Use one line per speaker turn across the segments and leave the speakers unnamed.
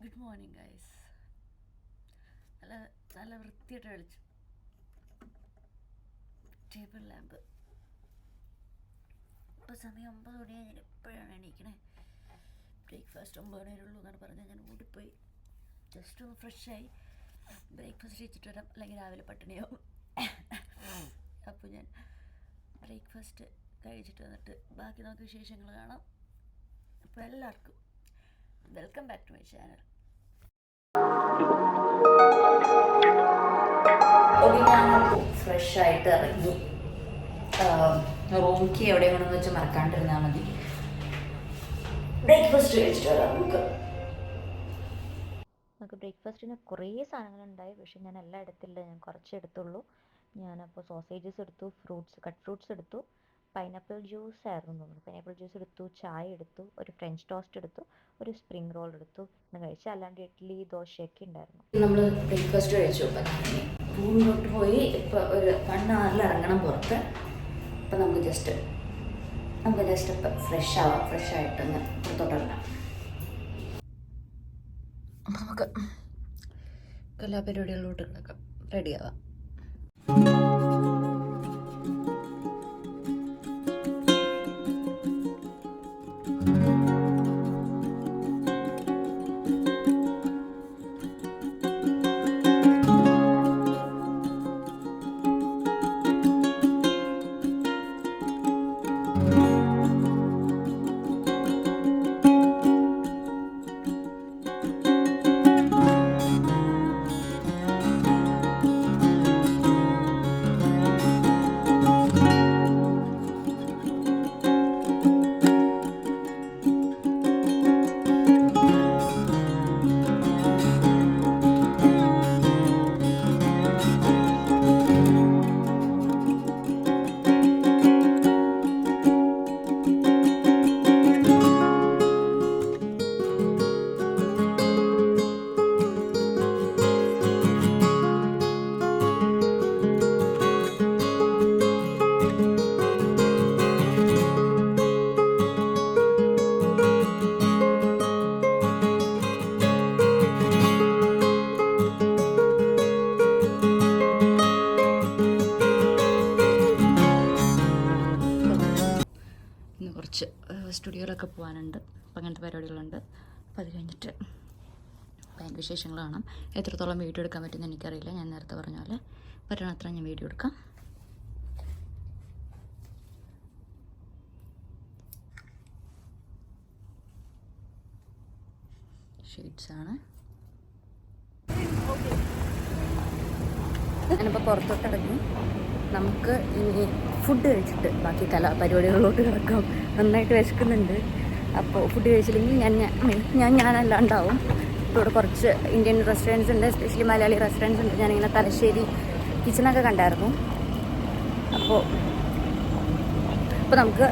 Good morning guys. നല്ല നല്ല വൃത്തിയായിട്ട് കളിച്ചു. Table lamp. ഇപ്പോൾ സമയം 9 മണിയായി. ഞാൻ എപ്പോഴാണ് എണീക്കണേ? ബ്രേക്ക്ഫാസ്റ്റ് 9 മണിയുള്ളൂ എന്നാണ് പറഞ്ഞത്. ഞാൻ ഓടിപ്പോയി ജസ്റ്റ് ഒന്ന് ഫ്രഷായി ബ്രേക്ക്ഫാസ്റ്റ് കഴിച്ചിട്ട് വരാം, അല്ലെങ്കിൽ രാവിലെ പട്ടിണിയാവും. അപ്പോൾ ഞാൻ ബ്രേക്ക്ഫാസ്റ്റ് കഴിച്ചിട്ട് വന്നിട്ട് ബാക്കി നമുക്ക് വിശേഷങ്ങൾ കാണാം. അപ്പോൾ എല്ലാവർക്കും welcome back to my channel. Fresh ആയിട്ട് ഇറങ്ങി റൂംക്ക് എവിടെ വേണമെന്ന് വെച്ചാൽ മറക്കാണ്ടിരുന്നാൽ മതി. ബ്രേക്ക്ഫാസ്റ്റ് കഴിച്ചിട്ട് വരാം
നമുക്ക് ബ്രേക്ക്ഫാസ്റ്റിന് കുറേ സാധനങ്ങളുണ്ടായി, പക്ഷെ ഞാൻ എല്ലാം എടുത്തില്ല, ഞാൻ കുറച്ച് എടുത്തുള്ളൂ. ഞാനപ്പോൾ സോസേജസ് എടുത്തു, കട്ട് ഫ്രൂട്ട്സ് എടുത്തു, പൈനാപ്പിൾ ജ്യൂസ് ആയിരുന്നു തോന്നുന്നു. പൈനാപ്പിൾ ജ്യൂസ് എടുത്തു, ചായ എടുത്തു, ഒരു ഫ്രഞ്ച് ടോസ്റ്റ് എടുത്തു, ഒരു സ്പ്രിംഗ് റോൾ എടുത്തു എന്ന് കഴിച്ചു. അല്ലാണ്ട് ഇഡ്ഡലി ദോശയൊക്കെ ഉണ്ടായിരുന്നു.
നമ്മൾ ബ്രേക്ക്ഫാസ്റ്റ് കഴിച്ചു. റൂമിലോട്ട് പോയി ഇപ്പോൾ ഒരു 1 hour ഇറങ്ങണം പുറത്ത്. അപ്പം നമുക്ക് ജസ്റ്റ് ഇപ്പം ഫ്രഷ് ആയിട്ടൊന്ന് പുറത്തോട്ട് ഇറങ്ങാം. അപ്പം നമുക്ക് എല്ലാ പരിപാടികളിലോട്ട് കിടക്കാം, റെഡിയാവാം. കുറച്ച് സ്റ്റുഡിയോയിലൊക്കെ പോകാനുണ്ട്. അപ്പം അങ്ങനത്തെ പരിപാടികളുണ്ട്. അപ്പോൾ അത് കഴിഞ്ഞിട്ട് അതിൻ്റെ വിശേഷങ്ങൾ കാണാം. എത്രത്തോളം വീഡിയോ എടുക്കാൻ പറ്റുമെന്ന് എനിക്കറിയില്ല. ഞാൻ നേരത്തെ പറഞ്ഞ പോലെ പറ്റണത്ര ഞാൻ വീഡിയോ എടുക്കാം. ഷെയ്ഡ്സാണ്. ഞാനിപ്പോൾ പുറത്തോട്ടിറങ്ങി. നമുക്ക് ഇനി ഫുഡ് കഴിച്ചിട്ട് ബാക്കി പരിപാടികളിലോട്ട് കിടക്കാം. നന്നായിട്ട് വിശക്കുന്നുണ്ട്. അപ്പോൾ ഫുഡ് കഴിച്ചില്ലെങ്കിൽ ഞാനല്ലാണ്ടാവും. ഇപ്പോൾ ഇവിടെ കുറച്ച് ഇന്ത്യൻ റെസ്റ്റോറൻറ്റ്സ് ഉണ്ട്, എസ്പെഷ്യലി മലയാളി റെസ്റ്റോറൻറ്റ്സ് ഉണ്ട്. ഞാനിങ്ങനെ തലശ്ശേരി കിച്ചണൊക്കെ കണ്ടായിരുന്നു. അപ്പോൾ നമുക്ക്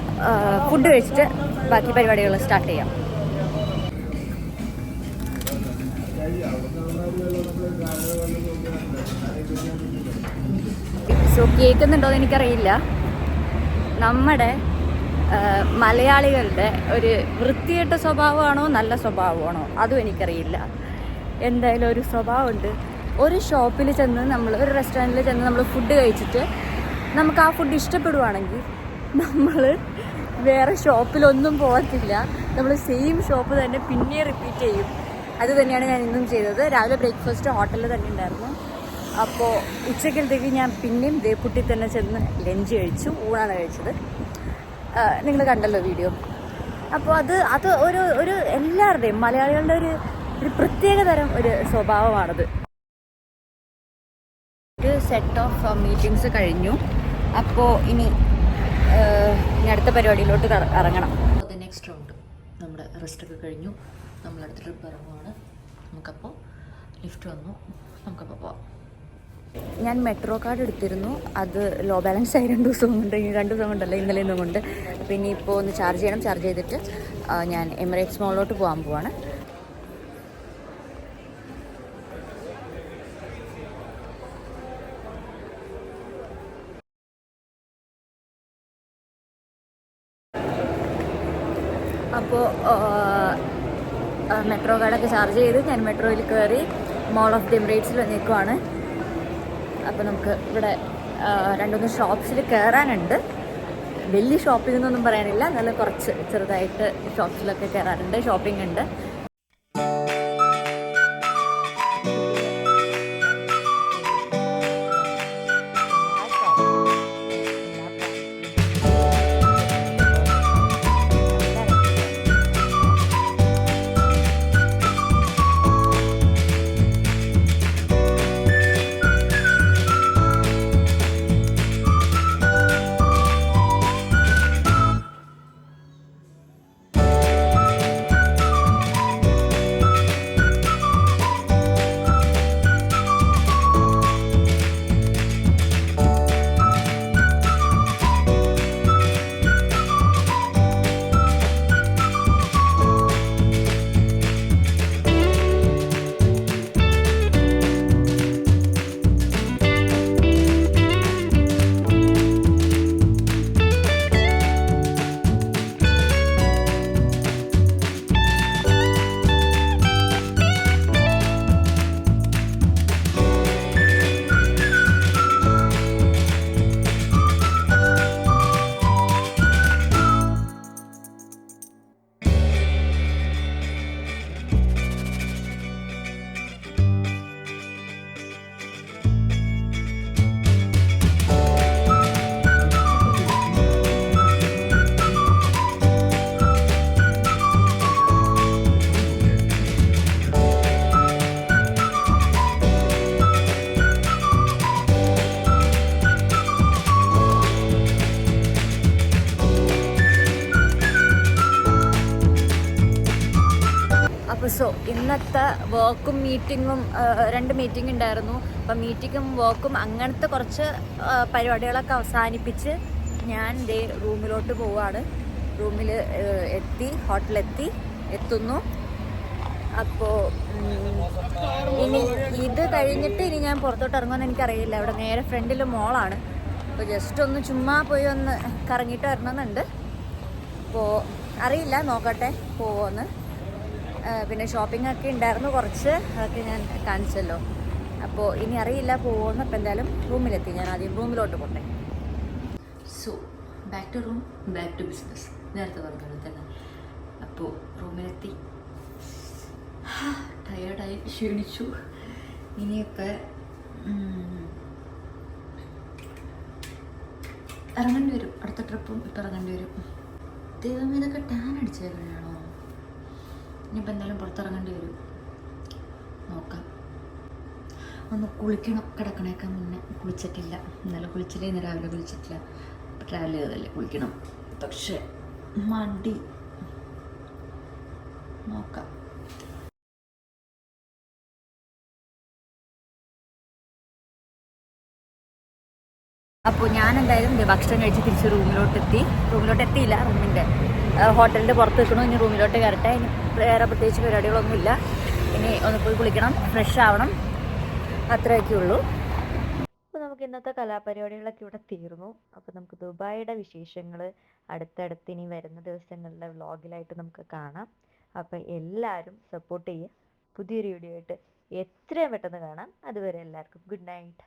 ഫുഡ് കഴിച്ചിട്ട് ബാക്കി പരിപാടികൾ സ്റ്റാർട്ട് ചെയ്യാം. സോ കേൾക്കുന്നുണ്ടോയെന്ന് എനിക്കറിയില്ല. നമ്മുടെ മലയാളികളുടെ ഒരു വൃത്തികെട്ട സ്വഭാവമാണോ നല്ല സ്വഭാവമാണോ അതും എനിക്കറിയില്ല. എന്തായാലും ഒരു സ്വഭാവമുണ്ട്. ഒരു ഷോപ്പിൽ ചെന്ന് ഒരു റെസ്റ്റോറൻറ്റിൽ ചെന്ന് നമ്മൾ ഫുഡ് കഴിച്ചിട്ട് നമുക്ക് ആ ഫുഡ് ഇഷ്ടപ്പെടുവാണെങ്കിൽ നമ്മൾ വേറെ ഷോപ്പിലൊന്നും പോകത്തില്ല. നമ്മൾ സെയിം ഷോപ്പ് തന്നെ പിന്നെ റിപ്പീറ്റ് ചെയ്യും. അത് തന്നെയാണ് ഞാൻ ഇന്നും ചെയ്തത്. രാവിലെ ബ്രേക്ക്ഫാസ്റ്റ് ഹോട്ടലിൽ തന്നെ ഉണ്ടായിരുന്നു. അപ്പോൾ ഉച്ചക്കലത്തേക്ക് ഞാൻ പിന്നെയും ദേപ്പുട്ടിൽ തന്നെ ചെന്ന് ലഞ്ച് കഴിച്ചു. ഊണാണ് കഴിച്ചത്. നിങ്ങൾ കണ്ടല്ലോ വീഡിയോ. അപ്പോൾ അത് ഒരു എല്ലാവരുടെയും മലയാളികളുടെ ഒരു പ്രത്യേക തരം ഒരു സ്വഭാവമാണത്. ഒരു സെറ്റ് ഓഫ് മീറ്റിങ്സ് കഴിഞ്ഞു. അപ്പോൾ ഇനി അടുത്ത പരിപാടിയിലോട്ട് ഇറങ്ങണം. അത് നെക്സ്റ്റ് റൗണ്ട് നമ്മുടെ റെസ്റ്റൊക്കെ കഴിഞ്ഞു. നമ്മളടുത്ത ട്രിപ്പ് ഇറങ്ങുവാണ്. നമുക്കപ്പോൾ ലിഫ്റ്റ് വന്നു. നമുക്കപ്പോൾ പോവാം. ഞാൻ മെട്രോ കാർഡ് എടുത്തിരുന്നു. അത് ലോ ബാലൻസ് ആയി 2 ദിവസം കൊണ്ടല്ല, ഇന്നലെ ഇന്നും കൊണ്ട്. അപ്പോൾ ഇനിയിപ്പോൾ ഒന്ന് ചാർജ് ചെയ്യണം. ചാർജ് ചെയ്തിട്ട് ഞാൻ എമിറേറ്റ്സ് മോളിലോട്ട് പോകാൻ പോവാണ്. അപ്പോൾ മെട്രോ കാർഡൊക്കെ ചാർജ് ചെയ്ത് ഞാൻ മെട്രോയിൽ കയറി മോൾ ഓഫ് ദി എമിറേറ്റ്സിൽ നിൽക്കുവാണ്. അപ്പോൾ നമുക്ക് ഇവിടെ 2-3 ഷോപ്സിൽ കയറാനുണ്ട്. വലിയ ഷോപ്പിംഗ് എന്നൊന്നും പറയാനില്ല, നല്ല കുറച്ച് ചെറുതായിട്ട് ഷോപ്സിലൊക്കെ കയറാറുണ്ട്, ഷോപ്പിംഗ് ഉണ്ട്. സോ ഇന്നത്തെ വർക്കും മീറ്റിങ്ങും 2 മീറ്റിംഗ് ഉണ്ടായിരുന്നു. അപ്പം മീറ്റിങ്ങും വർക്കും അങ്ങനത്തെ കുറച്ച് പരിപാടികളൊക്കെ അവസാനിപ്പിച്ച് ഞാൻ ദേ റൂമിലോട്ട് പോവുകയാണ്. റൂമിൽ എത്തുന്നു. അപ്പോൾ ഇനി ഇത് കഴിഞ്ഞിട്ട് ഇനി ഞാൻ പുറത്തോട്ട് ഇറങ്ങുമെന്ന് എനിക്കറിയില്ല. ഇവിടെ നേരെ ഫ്രണ്ടിൽ മോളാണ്. അപ്പോൾ ജസ്റ്റ് ഒന്ന് ചുമ്മാ പോയി ഒന്ന് കറങ്ങിയിട്ട് വരണമെന്നുണ്ട്. അപ്പോൾ അറിയില്ല, നോക്കട്ടെ പോവുമെന്ന്. പിന്നെ ഷോപ്പിംഗ് ഒക്കെ ഉണ്ടായിരുന്നു കുറച്ച്, അതൊക്കെ ഞാൻ കാണിച്ചല്ലോ. അപ്പോൾ ഇനി അറിയില്ല പോകുമെന്ന്. അപ്പോൾ എന്തായാലും റൂമിലെത്തി. ഞാൻ ആദ്യം റൂമിലോട്ട് പോട്ടെ. So back to room, back to business. നേരത്തെ പറഞ്ഞത് തന്നെ. അപ്പോൾ റൂമിലെത്തി, ടയേർഡായി, ക്ഷീണിച്ചു. ഇനിയൊക്കെ ഇറങ്ങേണ്ടി വരും. അടുത്ത ട്രിപ്പും ഇപ്പം ഇറങ്ങേണ്ടി വരും. ദൈവം, ഇതൊക്കെ ടാൻ അടിച്ചേക്കണോ? ഇനിയിപ്പോൾ എന്തായാലും പുറത്തിറങ്ങേണ്ടി വരും. നോക്കാം. ഒന്ന് കുളിക്കണം. കിടക്കണേക്കാൻ മുന്നേ കുളിച്ചിട്ടില്ല. ഇന്നലെ കുളിച്ചില്ല, ഇന്ന് രാവിലെ കുളിച്ചിട്ടില്ല. ട്രാവൽ ചെയ്തല്ലേ, കുളിക്കണം. പക്ഷേ മടി. നോക്കാം. അപ്പോൾ ഞാൻ എന്തായാലും ഭക്ഷണം കഴിച്ച് തിരിച്ച് റൂമിലോട്ട് എത്തിയില്ല. റൂമിൻ്റെ ഹോട്ടലിൻ്റെ പുറത്ത് നിൽക്കണു. ഇനി റൂമിലോട്ട് കയറട്ടെ. ഇനി വേറെ പ്രത്യേകിച്ച് പരിപാടികളൊന്നുമില്ല. ഇനി ഒന്ന് പോയി കുളിക്കണം, ഫ്രഷ് ആവണം, അത്രയൊക്കെ ഉള്ളൂ.
അപ്പോൾ നമുക്ക് ഇന്നത്തെ കലാപരിപാടികളൊക്കെ ഇവിടെ തീർന്നു. അപ്പോൾ നമുക്ക് ദുബായിയുടെ വിശേഷങ്ങൾ അടുത്തടുത്ത് ഇനി വരുന്ന ദിവസങ്ങളിലെ വ്ളോഗിലായിട്ട് നമുക്ക് കാണാം. അപ്പോൾ എല്ലാവരും സപ്പോർട്ട് ചെയ്യുക. പുതിയൊരു വീഡിയോ ആയിട്ട് എത്രയും പെട്ടെന്ന് കാണാം. അതുവരെ എല്ലാവർക്കും ഗുഡ് നൈറ്റ്.